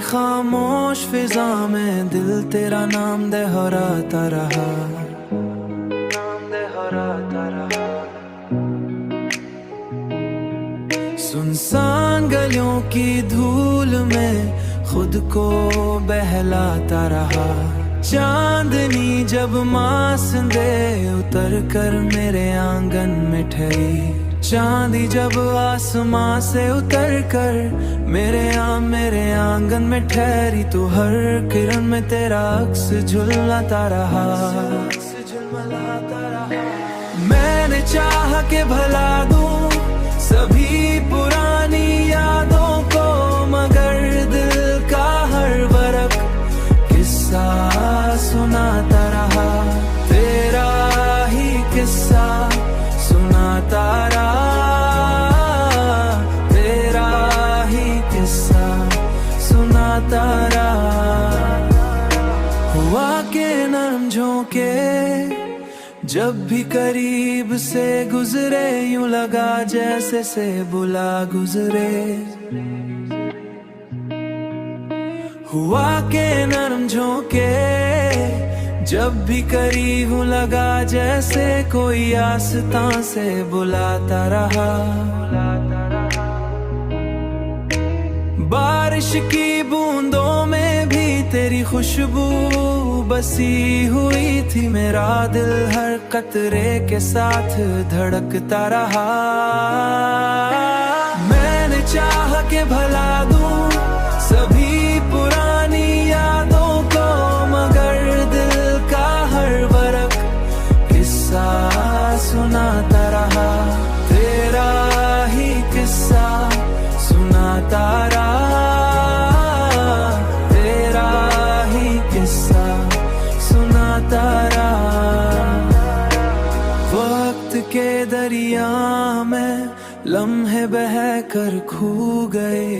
खामोश फिजा में दिल तेरा नाम दोहराता रहा, नाम दोहराता रहा। सुनसान गलियों की धूल में खुद को बहलाता रहा। चांदनी जब मासंदे उतर कर मेरे आंगन में ठहरी, चांदी जब आसमां से उतर कर मेरे आंगन में ठहरी, तो हर किरण में तेरा अक्स झुलता रहा। मैंने चाहा के भला दूं सभी पुरानी यादों को, मगर दिल का हर वरक किस्सा सुनाता रहा। तेरा ही किस्सा सुनाता रहा, तेरा ही किस्सा सुनाता रहा। हुआ के नरम झोंके जब भी करीब से गुजरे, यूं लगा जैसे से बुला गुजरे। हुआ के नरम झोंके जब भी करीब लगा जैसे कोई आस्तां से बुलाता रहा। बारिश की बूंदों में भी तेरी खुशबू बसी हुई थी, मेरा दिल हर कतरे के साथ धड़कता रहा। मैंने चाहा के भला दूं सभी पुरानी यादों को, मगर दिल का हर वरक किस्सा सुनाता रहा। तेरा ही किस्सा सुनाता रहा, तेरा ही किस्सा सुनाता रहा। वक्त के दरिया में लम्हे बह कर खो गए,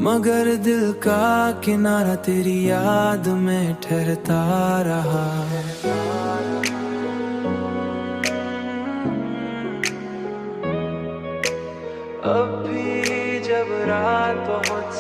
मगर दिल का किनारा तेरी याद में ठहरता रहा। अब भी जब रात बहुत